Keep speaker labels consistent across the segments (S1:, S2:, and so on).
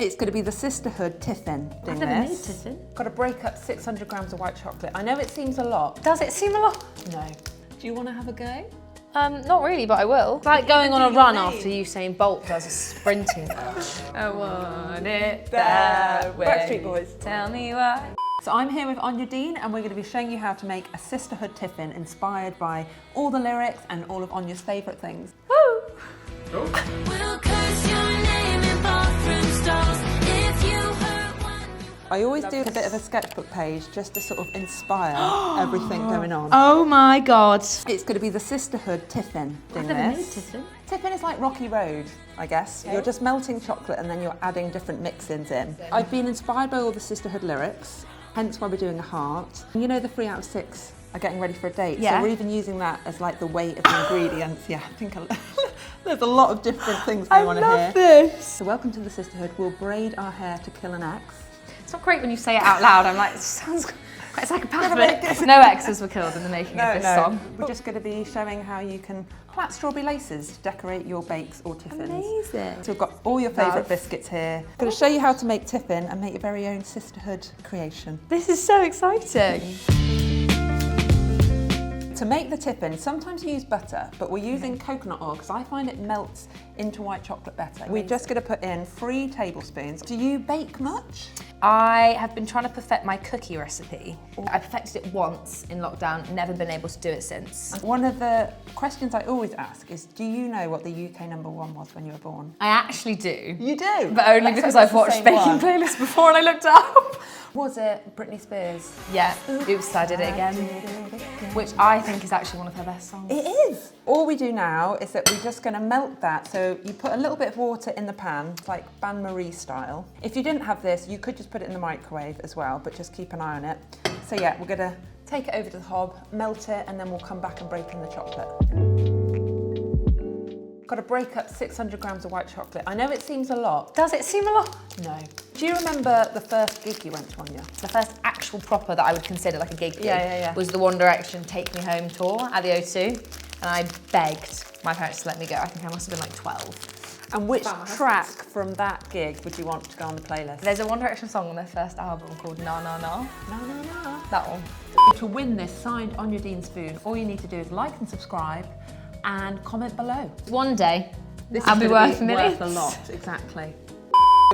S1: It's going to be the Sisterhood Tiffin.
S2: I've never made tiffin.
S1: Got to break up 600 grams of white chocolate. I know it seems a lot.
S2: Does it seem a lot?
S1: No. Do you want to have a go?
S2: Not really, but I will. It's like going on a run after Usain Bolt does a sprinting match. I want it that way.
S1: Backstreet Boys.
S2: Tell me why.
S1: So I'm here with Anya Dean and we're going to be showing you how to make a Sisterhood Tiffin inspired by all the lyrics and all of Anya's favourite things.
S2: Woo!
S3: We'll curse your name in bathroom stalls if you hurt one.
S1: I always do a bit of a sketchbook page just to sort of inspire everything going on.
S2: Oh my god.
S1: It's going to be the Sisterhood Tiffin.
S2: I've never made tiffin.
S1: Tiffin is like Rocky Road, I guess. You're just melting chocolate and then you're adding different mix-ins in. I've been inspired by all the Sisterhood lyrics, hence why we're doing a heart. You know the 3 out of 6 are getting ready for a date,
S2: Yeah.
S1: so we're even using that as like the weight of the ingredients. Yeah, I think there's a lot of different things going on here.
S2: this.
S1: So welcome to the Sisterhood. We'll braid our hair to kill an ex.
S2: It's not great when you say it out loud. I'm like, it sounds quite psychopathic. No exes were killed in the making of this song.
S1: We're just going to be showing how you can plait strawberry laces to decorate your bakes or tiffins.
S2: Amazing.
S1: So we've got all your favourite biscuits here. I'm going to show you how to make tiffin and make your very own Sisterhood creation.
S2: This is so exciting.
S1: To make the tiffin, sometimes you use butter, but we're using coconut oil because I find it melts into white chocolate better. We're just going to put in 3 tablespoons. Do you bake much?
S2: I have been trying to perfect my cookie recipe. I perfected it once in lockdown, never been able to do it since.
S1: One of the questions I always ask is, do you know what the UK #1 was when you were born?
S2: I actually do.
S1: You do?
S2: But only because I've watched baking playlists before and I looked it up.
S1: Was it Britney Spears?
S2: Yeah, oops, I did it again. Which I think is actually one of her best songs.
S1: It is. All we do now is that we're just going to melt that. So you put a little bit of water in the pan, like Bain Marie style. If you didn't have this, you could just put it in the microwave as well, but just keep an eye on it. So yeah, we're going to take it over to the hob, melt it, and then we'll come back and break in the chocolate. Got to break up 600 grams of white chocolate. I know it seems a lot.
S2: Does it seem a lot?
S1: No. Do you remember the first gig you went to, Anya?
S2: The first actual proper that I would consider like a gig
S1: Yeah.
S2: was the One Direction Take Me Home tour at the O2. And I begged my parents to let me go. I think I must have been like 12.
S1: And which track from that gig would you want to go on the playlist?
S2: There's a One Direction song on their first album called Na Na Na.
S1: No, no, no.
S2: That one.
S1: To win this signed Anya Dean spoon, all you need to do is like and subscribe and comment below.
S2: One day,
S1: This
S2: I'll
S1: is
S2: be
S1: gonna
S2: worth millions.
S1: a lot, exactly.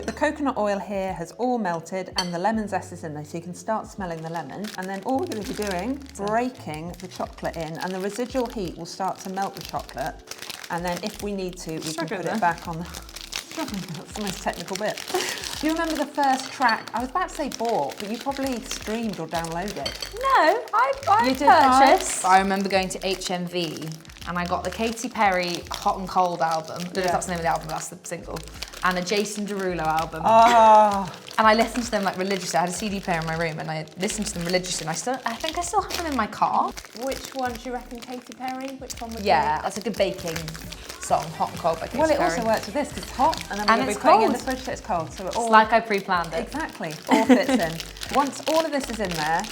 S1: The coconut oil here has all melted and the lemon zest is in there, so you can start smelling the lemon. And then all we're going to be doing, breaking the chocolate in, and the residual heat will start to melt the chocolate. And then if we need to, we can put it back on the... That's the most technical bit. Do you remember the first track? I was about to say bought, but you probably streamed or downloaded.
S2: No, I
S1: You did
S2: purchased. I remember going to HMV and I got the Katy Perry Hot and Cold album. I don't know if that's the name of the album, but that's the single. And a Jason Derulo album.
S1: Oh.
S2: And I listened to them like religiously. I had a CD player in my room and I listened to them religiously. And I think I still have them in my car.
S1: Which one do you reckon, Katy Perry? Which one would
S2: Yeah, that's a good baking song, Hot and Cold by Katy
S1: Well, it
S2: Perry.
S1: also works with this because it's hot, and then
S2: And
S1: we're going to
S2: it's
S1: be putting it in
S2: cold.
S1: the fridge so it's cold. So it all
S2: It's like I pre-planned it.
S1: exactly all fits in. Once all of this is in there,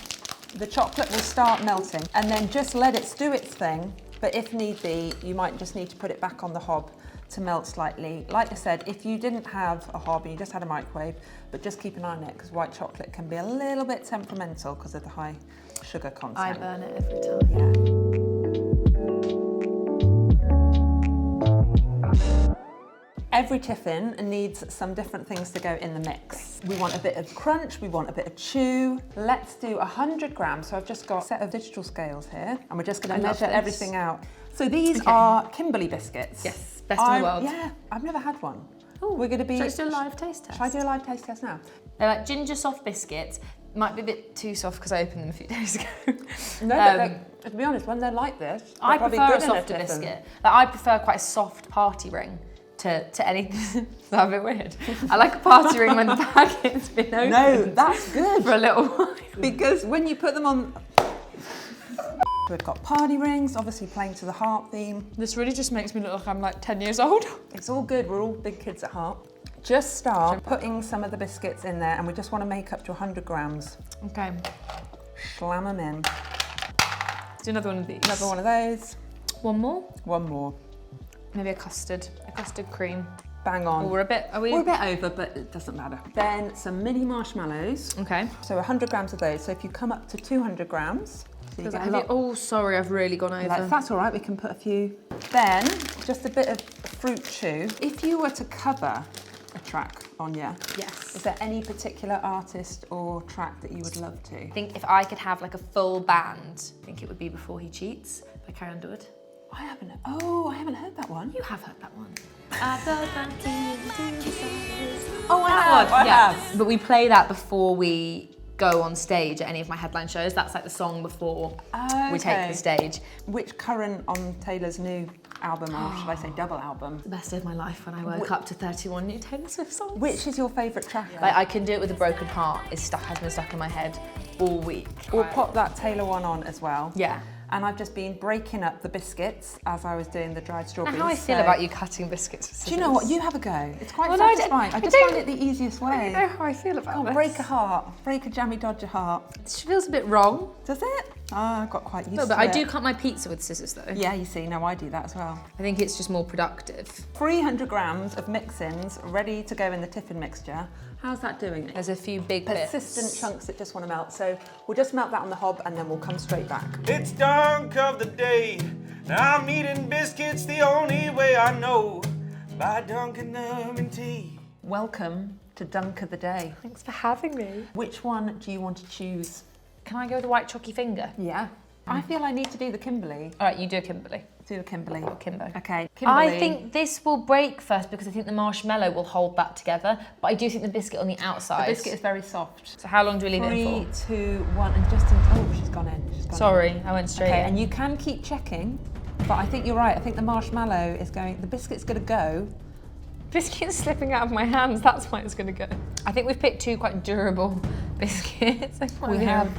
S1: the chocolate will start melting, and then just let it do its thing. But if need be, you might just need to put it back on the hob to melt slightly. Like I said, if you didn't have a hob and you just had a microwave, but just keep an eye on it because white chocolate can be a little bit temperamental because of the high sugar content.
S2: I burn it every time.
S1: Yeah. Every tiffin needs some different things to go in the mix. We want a bit of crunch, we want a bit of chew. Let's do 100 grams. So I've just got a set of digital scales here and we're just going to
S2: love
S1: measure
S2: this.
S1: everything out. So these are Kimberley biscuits.
S2: Yes, best in the world.
S1: Yeah, I've never had one.
S2: Ooh,
S1: We're going to be...
S2: Shall I just do a live taste test?
S1: Shall I do a live taste test now?
S2: They're like ginger soft biscuits. Might be a bit too soft because I opened them a few days ago.
S1: No, but to be honest, when they're like this, they're
S2: I
S1: probably
S2: prefer a
S1: good in
S2: softer
S1: tiffin.
S2: biscuit. Like, I prefer quite a soft party ring to anything. Is that a bit weird? I like a party ring when the packet's been opened.
S1: No, that's good.
S2: For a little while.
S1: Because when you put them on... We've got party rings, obviously playing to the heart theme.
S2: This really just makes me look like I'm like 10 years old.
S1: It's all good, we're all big kids at heart. Just start putting some of the biscuits in there and we just want to make up to 100 grams.
S2: Okay,
S1: Slam them in.
S2: do another one of these.
S1: Another one of those.
S2: One more?
S1: One more.
S2: Maybe a custard cream.
S1: bang on.
S2: We're a
S1: We're a bit over, but it doesn't matter. Then some mini marshmallows.
S2: Okay.
S1: So 100 grams of those. So if you come up to 200 grams, so you get a lot.
S2: Oh, sorry, I've really gone over.
S1: That's all right, we can put a few. Then, just a bit of fruit chew. If you were to cover a track, Anya,
S2: Yes.
S1: is there any particular artist or track that you would love to?
S2: I think if I could have like a full band, I think it would be Before He Cheats by Carrie Underwood.
S1: I haven't heard that one.
S2: You have heard that one.
S1: Oh, I have.
S2: But we play that before we go on stage at any of my headline shows. That's like the song before we take
S1: Okay.
S2: the stage.
S1: Which current on Taylor's new album, or should I say double album?
S2: The best day of my life when I woke up to 31 new Taylor Swift songs.
S1: Which is your favourite track?
S2: Like I Can Do It With a Broken Heart has been stuck in my head all week.
S1: We'll pop that Taylor one on as well.
S2: Yeah.
S1: And I've just been breaking up the biscuits as I was doing the dried strawberries.
S2: How I feel
S1: so-
S2: about you cutting biscuits with scissors.
S1: Do you know what? You have a go. It's quite
S2: Well, no, I
S1: satisfying. I
S2: don't-
S1: just find it the easiest way.
S2: I don't know how I feel about this.
S1: Break a heart. Break a jammy dodger heart.
S2: It feels a bit wrong.
S1: Does it? Oh, I got quite used
S2: No,
S1: to
S2: but
S1: it.
S2: I do cut my pizza with scissors though.
S1: Yeah, you see, no, I do that as well.
S2: I think it's just more productive.
S1: 300 grams of mix-ins ready to go in the tiffin mixture. How's that doing?
S2: There's a few big bits.
S1: Persistent chunks that just want to melt. So we'll just melt that on the hob and then we'll come straight back.
S4: It's dunk of the day. Now I'm eating biscuits the only way I know, by dunking them in tea.
S1: Welcome to Dunk of the Day.
S2: Thanks for having me.
S1: Which one do you want to choose?
S2: Can I go with the white chalky finger?
S1: Yeah. I feel I need to do the Kimberley.
S2: All right, you do a Kimberley.
S1: Do the Kimberley.
S2: Or Kimbo.
S1: Okay. Kimberley.
S2: I think this will break first because I think the marshmallow will hold that together, but I do think the biscuit on the outside.
S1: the biscuit is very soft.
S2: So how long do we leave it in
S1: 3,
S2: for?
S1: 2, 1, and just in. Oh, she's gone in. She's gone
S2: Sorry, I went straight
S1: Okay,
S2: in.
S1: and you can keep checking, but I think you're right. I think the marshmallow is going. The biscuit's going to go.
S2: Biscuit's slipping out of my hands, that's why it's going to go. I think we've picked two quite durable biscuits.
S1: We have.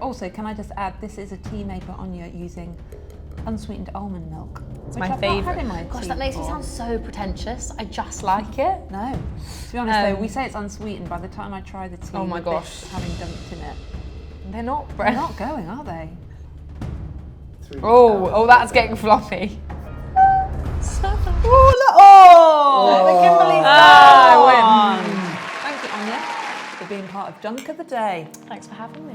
S1: Also, can I just add? This is a tea made by Anya using unsweetened almond milk.
S2: It's
S1: which
S2: my
S1: I've not had
S2: favourite.
S1: in my
S2: Gosh,
S1: tea
S2: that makes me
S1: before.
S2: sound so pretentious. I just like it.
S1: No. To be honest, though,
S2: Um,
S1: we say it's unsweetened. By the time I try the tea,
S2: Oh my
S1: with
S2: gosh.
S1: bits having dumped in it,
S2: They're not
S1: they're
S2: bread.
S1: not going, are they?
S2: Oh, that's getting floppy.
S1: Oh, the Kimberley's
S2: I
S1: gone. Thank you, Anya, for being part of Dunk of the Day.
S2: Thanks for having me.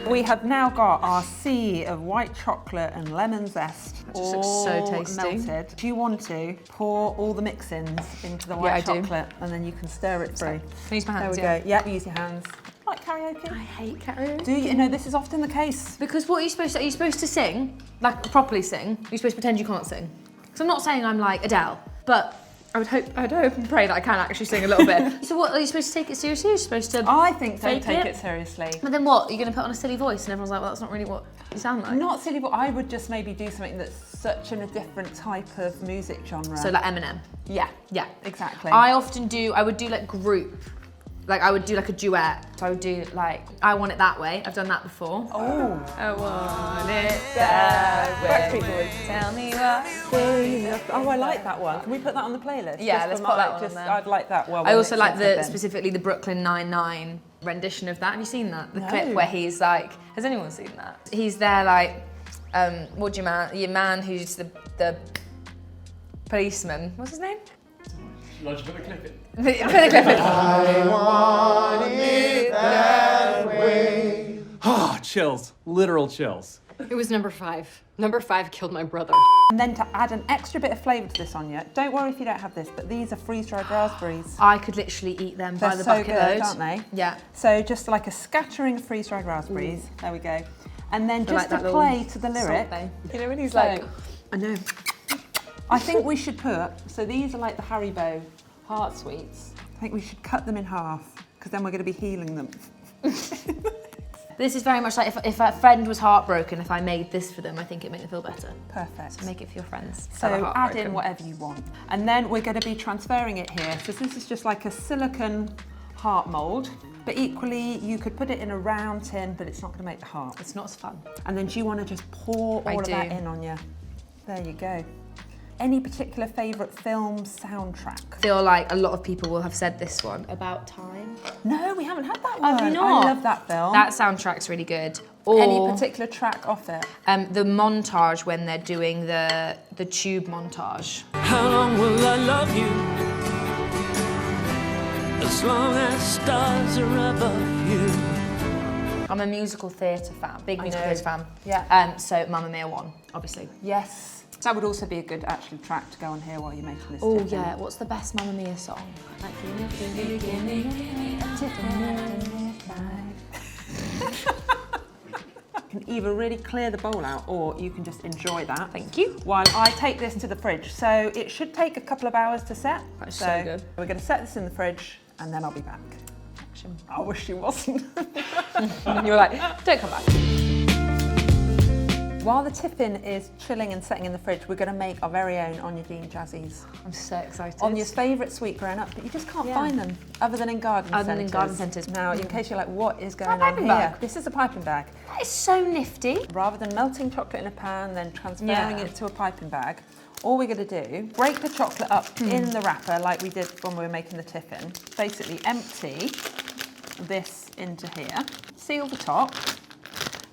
S1: We have now got our sea of white chocolate and lemon zest.
S2: That just looks so
S1: all
S2: tasty.
S1: Melted. Do you want to pour all the mix-ins into the
S2: Yeah,
S1: white
S2: I do.
S1: chocolate and then you can stir it through?
S2: Can I use my hands?
S1: There we go. Yep, use your hands. Like karaoke.
S2: I hate karaoke.
S1: Do you know this is often the case?
S2: Because what are you supposed to? Are you supposed to sing? Like properly sing? Are you supposed to pretend you can't sing? Because I'm not saying I'm like Adele, but I'd hope and pray that I can actually sing a little bit. So what, are you supposed to take it seriously? You're supposed to...
S1: I think don't
S2: Fake
S1: take
S2: it?
S1: it seriously.
S2: But then what? You're going to put on a silly voice and everyone's like, well, that's not really what you sound like.
S1: Not silly, but I would just maybe do something that's such in a different type of music genre.
S2: So like Eminem.
S1: yeah,
S2: Yeah.
S1: exactly.
S2: I would do like group. Like I would do like a duet. So I would do like, I Want It That Way. I've done that before.
S1: Oh,
S2: I want it that way.
S1: Backstreet Boys.
S2: Tell me what.
S1: Oh, I like that one. Can we put that on the playlist?
S2: Yeah,
S1: Just
S2: let's
S1: for
S2: put that
S1: Mark,
S2: one on there.
S1: I'd like that one.
S2: I also like specifically the Brooklyn Nine-Nine rendition of that. Have you seen that? The
S1: No.
S2: clip where he's like, has anyone seen that? He's there like, what do you man? Your man who's the policeman. What's his name?
S5: Lodge, put the clip in.
S2: Put the clip in.
S5: Ah, chills. Literal chills.
S6: It was number 5. Number 5 killed my brother.
S1: And then to add an extra bit of flavour to this, Anya, don't worry if you don't have this, but these are freeze-dried raspberries.
S2: I could literally eat them
S1: They're
S2: by the
S1: so
S2: bucket
S1: good,
S2: load.
S1: aren't they?
S2: Yeah.
S1: So just like a scattering of freeze-dried raspberries. There we go. And then just
S2: like
S1: to
S2: that little
S1: play to the lyric.
S2: Salt bay. You know when he's
S1: So,
S2: like,
S1: I know. I think we should put, so these are like the Haribo Heart Sweets. I think we should cut them in half because then we're going to be healing them.
S2: this is very much like if a friend was heartbroken, if I made this for them, I think it'd make them feel better.
S1: Perfect.
S2: So make it for your friends.
S1: So
S2: that are
S1: add
S2: heartbroken.
S1: in whatever you want. And then we're going to be transferring it here. So this is just like a silicone heart mould, but equally you could put it in a round tin, but it's not going to make the heart.
S2: It's not as fun.
S1: And then do you want to just pour all
S2: I
S1: of
S2: do.
S1: that in on you? There you go. Any particular favourite film soundtrack?
S2: I feel like a lot of people will have said this one. About Time.
S1: No, we haven't had that one.
S2: Have you not?
S1: I love that film.
S2: That soundtrack's really good. Or
S1: Any particular track off it?
S2: the montage when they're doing the tube montage.
S7: How long will I love you? As long as stars are above you.
S2: I'm a musical theatre fan, big musical
S1: know.
S2: theatre fan.
S1: Yeah.
S2: So Mamma Mia won, obviously.
S1: Yes. That would also be a good actual track to go on here while you're making this.
S2: Oh
S1: tiffin.
S2: yeah, what's the best Mamma Mia song?
S1: You can either really clear the bowl out or you can just enjoy that.
S2: Thank you.
S1: While I take this to the fridge. So it should take a couple of hours to set.
S2: That's so good.
S1: We're going to set this in the fridge and then I'll be back. I wish you wasn't.
S2: You were like, don't come back.
S1: While the tiffin is chilling and setting in the fridge, we're going to make our very own Anya Dean Jazzies.
S2: I'm so excited.
S1: Anya's favourite sweet growing up, but you just can't
S2: Yeah.
S1: find them other than in garden centres.
S2: Other than garden centres.
S1: Now, in case you're like, what is going on
S2: piping
S1: here?
S2: bag.
S1: This is a piping bag.
S2: That is so nifty.
S1: Rather than melting chocolate in a pan, then transferring
S2: Yeah.
S1: it to a piping bag, all we're going to do, break the chocolate up in the wrapper like we did when we were making the tiffin. Basically empty this into here, seal the top,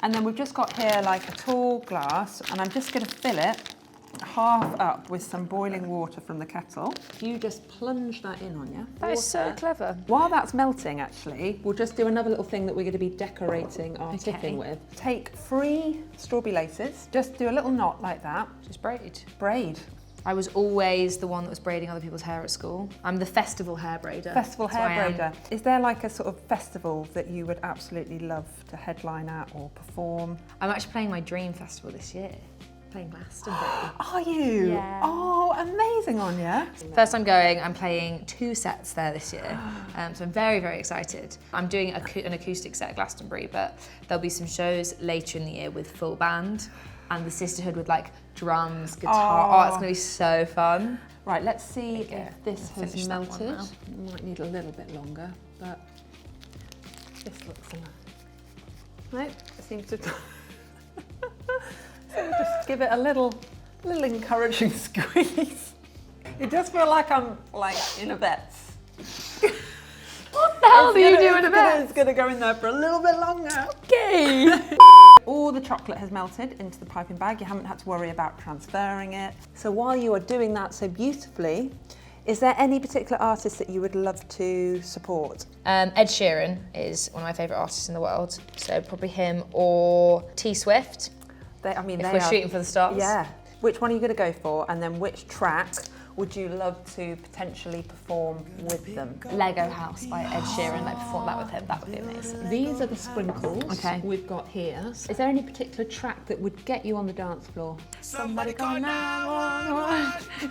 S1: and then we've just got here like a tall glass, and I'm just going to fill it half up with some boiling water from the kettle. You just plunge that in, Anya.
S2: That is so
S1: Water.
S2: clever.
S1: While that's melting, actually, we'll just do another little thing that we're going to be decorating our tiffin with. Take 3 strawberry laces, just do a little knot like that,
S2: Just braid.
S1: braid.
S2: I was always the one that was braiding other people's hair at school. I'm the festival hair braider.
S1: Festival
S2: That's what I
S1: hair
S2: am.
S1: braider. Is there like a sort of festival that you would absolutely love to headline at or perform?
S2: I'm actually playing my dream festival this year. Playing Glastonbury.
S1: Are you?
S2: Yeah.
S1: Oh, amazing, Anya.
S2: First time going, I'm playing 2 sets there this year. So I'm very, very excited. I'm doing an acoustic set at Glastonbury, but there'll be some shows later in the year with full band and the Sisterhood with like drums, guitar. Oh, it's gonna be so fun.
S1: Right, let's see
S2: There you
S1: if
S2: go.
S1: this
S2: I'll
S1: has
S2: finish that one
S1: melted.
S2: now.
S1: Might need a little bit longer, but this looks enough. No, it seems to. So just give it a little encouraging squeeze. It does feel like I'm like in a vet's.
S2: What the hell do you do in a bed?
S1: It's gonna go in there for a little bit longer.
S2: Okay.
S1: All the chocolate has melted into the piping bag. You haven't had to worry about transferring it. So while you are doing that so beautifully, is there any particular artist that you would love to support?
S2: Ed Sheeran is one of my favourite artists in the world. So probably him or T Swift.
S1: I mean,
S2: If
S1: they
S2: we're
S1: are,
S2: shooting for the stars.
S1: Yeah. Which one are you going to go for? And then which track would you love to potentially perform with them?
S2: Lego House by Ed Sheeran. Like perform that with him. That would be amazing.
S1: These are the sprinkles
S2: Okay.
S1: we've got here. Is there any particular track that would get you on the dance floor?
S2: Somebody call 911.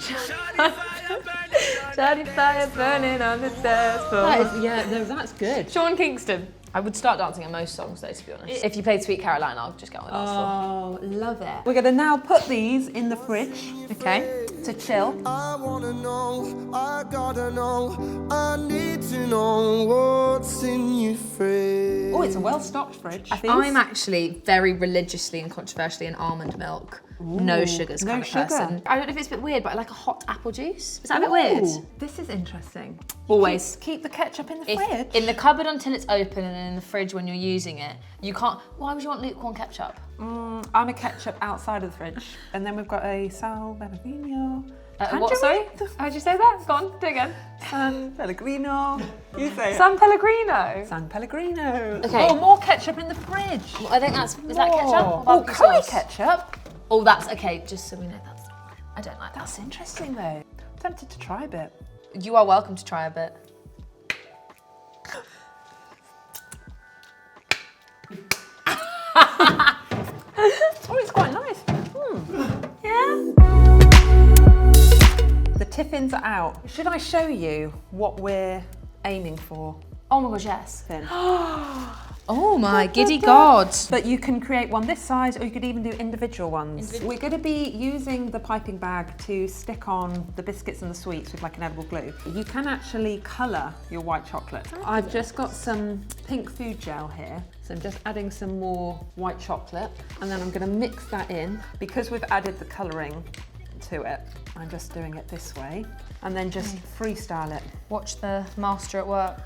S2: Shawty fire burning on the dance floor.
S1: Yeah, no, that's good.
S2: Sean Kingston. I would start dancing at most songs though, to be honest. If you played Sweet Caroline, I'll just get on the dance floor.
S1: Oh, love it. We're going to now put these in the fridge
S2: Okay.
S1: to chill.
S8: I wanna know, I gotta know, I need to know what's in your fridge.
S1: Oh, it's a well-stocked fridge.
S2: I'm actually very religiously and controversially an almond milk, no sugars
S1: no
S2: kind of
S1: sugar.
S2: person. I don't know if it's a bit weird, but I like a hot apple juice. Is that a bit weird?
S1: This is interesting.
S2: Always.
S1: Keep the ketchup in the
S2: If,
S1: fridge.
S2: in the cupboard until it's open and then in the fridge when you're using it. You can't, why would you want lukewarm ketchup?
S1: I'm a ketchup outside of the fridge. And then we've got a San Pellegrino.
S2: What, sorry? How'd you say that? Go on, do it again.
S1: San Pellegrino. You say it.
S2: San Pellegrino.
S1: San Pellegrino.
S2: Okay.
S1: Oh, more ketchup in the fridge.
S2: I think that's, is that ketchup or
S1: Oh,
S2: barbecue
S1: curry
S2: sauce?
S1: ketchup.
S2: Oh, that's, okay, just so we know that's, I don't like that.
S1: That's interesting though. Tempted to try a bit.
S2: You are welcome to try a bit.
S1: Oh, it's quite nice.
S2: Yeah.
S1: The tiffins are out. Should I show you what we're aiming for?
S2: Oh my gosh, yes.
S1: Then?
S2: Oh my giddy god.
S1: But you can create one this size, or you could even do individual ones. We're going to be using the piping bag to stick on the biscuits and the sweets with like an edible glue. You can actually colour your white chocolate. I've just got some pink food gel here, so I'm just adding some more white chocolate, and then I'm going to mix that in. Because we've added the colouring to it, I'm just doing it this way, and then just freestyle it.
S2: Watch the master at work.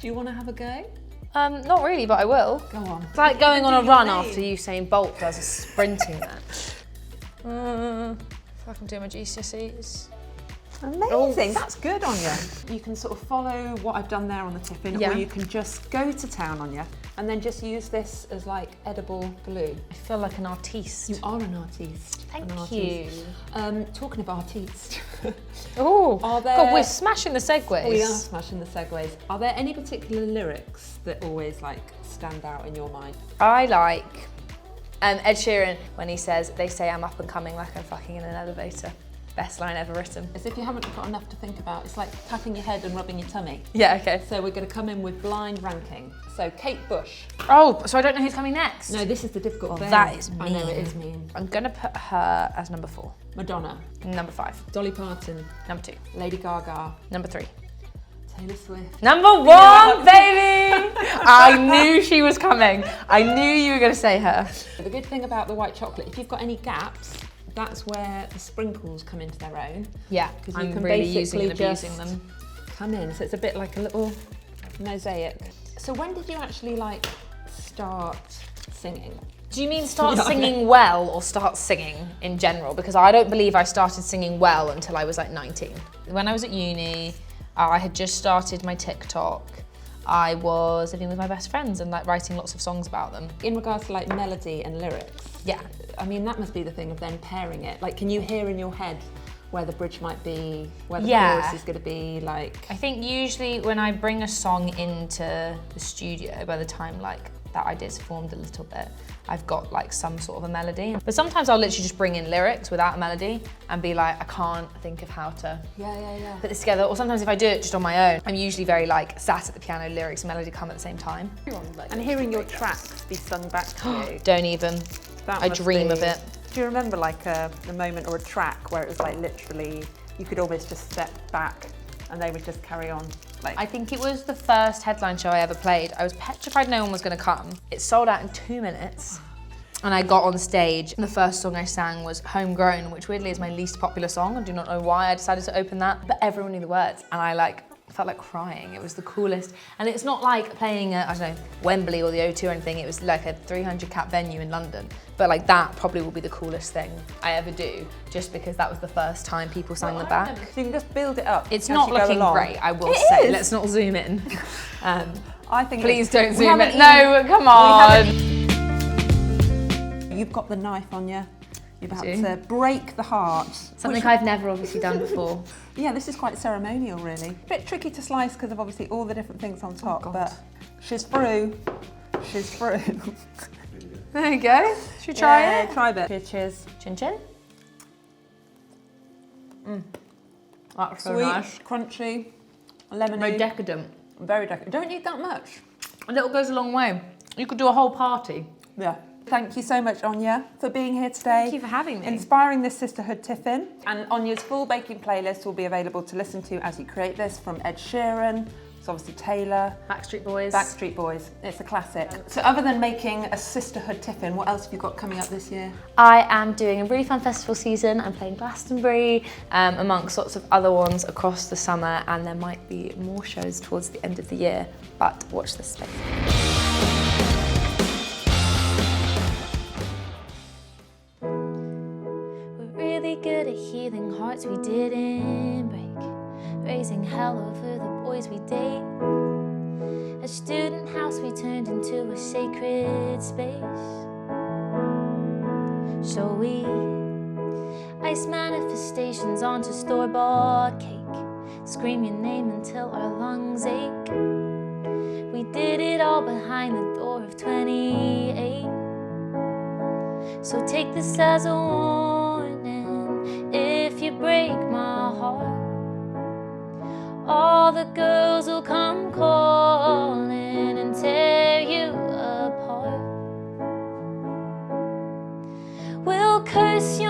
S1: Do you want to have a go?
S2: Not really, but I will.
S1: Go on.
S2: It's like going on a
S1: do your
S2: run
S1: name.
S2: after Usain Bolt does a sprinting match. If I can do my GCSEs.
S1: Amazing, that's good, Anya. You can sort of follow what I've done there on the tiffin,
S2: Yeah.
S1: or you can just go to town, Anya, and then just use this as like edible glue.
S2: I feel like an artiste.
S1: You are an artiste.
S2: Thank
S1: an artiste.
S2: you.
S1: Talking of artistes,
S2: Oh,
S1: Are there-
S2: God, we're smashing the segues.
S1: we are smashing the segues. Are there any particular lyrics that always like stand out in your mind?
S2: I like Ed Sheeran when he says, "They say I'm up and coming like I'm fucking in an elevator." Best line ever written.
S1: As if you haven't got enough to think about. It's like tapping your head and rubbing your tummy.
S2: Yeah, okay.
S1: So we're going to come in with blind ranking. So Kate Bush.
S2: Oh, so I don't know who's coming next.
S1: No, this is the difficult thing.
S2: that is
S1: I know it
S2: mean.
S1: is mean.
S2: I'm gonna put her as number 4.
S1: Madonna,
S2: Number 5.
S1: Dolly Parton,
S2: Number 2.
S1: Lady Gaga,
S2: Number 3.
S1: Taylor Swift.
S2: Number 1, baby! I knew she was coming. I knew you were gonna say her.
S1: The good thing about the white chocolate, if you've got any gaps, that's where the sprinkles come into their own.
S2: Yeah,
S1: 'Cause
S2: I'm
S1: you can
S2: really using and
S1: basically
S2: abusing
S1: just
S2: them.
S1: come in. So it's a bit like a little mosaic. So when did you actually like start singing?
S2: Do you mean start singing well or start singing in general? Because I don't believe I started singing well until I was like 19. When I was at uni, I had just started my TikTok. I was living with my best friends and like writing lots of songs about them.
S1: In regards to like melody and lyrics,
S2: Yeah.
S1: I mean that must be the thing of then pairing it. Like, can you hear in your head where the bridge might be, where the
S2: Yeah.
S1: chorus is going to be? Like,
S2: I think usually when I bring a song into the studio, by the time like that idea's formed a little bit, I've got like some sort of a melody. But sometimes I'll literally just bring in lyrics without a melody and be like, I can't think of how to
S1: yeah.
S2: put this together. Or sometimes if I do it just on my own, I'm usually very like sat at the piano, lyrics and melody come at the same time.
S1: and hearing your tracks be sung back to you.
S2: Don't even.
S1: That
S2: I
S1: must
S2: dream
S1: be-
S2: of it.
S1: Do you remember like a moment or a track where it was like literally you could almost just step back and they would just carry on? Like,
S2: I think it was the first headline show I ever played. I was petrified no one was going to come. It sold out in 2 minutes. And I got on stage and the first song I sang was Homegrown, which weirdly is my least popular song. I do not know why I decided to open that, but everyone knew the words and I like felt like crying. It was the coolest. And it's not like playing at, I don't know, Wembley or the O2 or anything. It was like a 300 cap venue in London. But like that probably will be the coolest thing I ever do, just because that was the first time people sang the back.
S1: so you can just build it up.
S2: It's
S1: as
S2: not
S1: you go
S2: looking
S1: along.
S2: great, I will
S1: It
S2: say.
S1: is.
S2: Let's not zoom in.
S1: I think
S2: Please
S1: it's-
S2: don't
S1: we
S2: zoom
S1: haven't
S2: in. No, come on.
S1: You've got the knife on you. You're about
S2: do.
S1: to break the heart.
S2: Something
S1: which-
S2: I've never obviously done before.
S1: Yeah, this is quite ceremonial, really. Bit tricky to slice because of obviously all the different things on top, but she's through. She's through.
S2: There you go. Should we try
S1: Yeah,
S2: it?
S1: try a bit. Cheers.
S2: Chin chin. That's so
S1: Sweet,
S2: nice.
S1: crunchy,
S2: Very
S1: lemony.
S2: decadent.
S1: Very decadent. Don't need that much.
S2: A little goes a long way. You could do a whole party.
S1: Yeah. Thank you so much, Anya, for being here today.
S2: Thank you for having me.
S1: Inspiring this sisterhood tiffin. And Anya's full baking playlist will be available to listen to as you create this, from Ed Sheeran, it's obviously Taylor,
S2: Backstreet Boys.
S1: Backstreet Boys. It's a classic. So other than making a sisterhood tiffin, what else have you got coming up this year?
S2: I am doing a really fun festival season. I'm playing Glastonbury, amongst lots of other ones across the summer, and there might be more shows towards the end of the year, but watch this space.
S3: We're really good at healing hearts we didn't break, raising hell over the boys we date. A student house we turned into a sacred space. So we ice manifestations onto store-bought cake, scream your name until our lungs ache. We did it all behind the door of 28. So take this as a warning, if you break my heart, all the girls will come calling and tear you apart. We'll curse your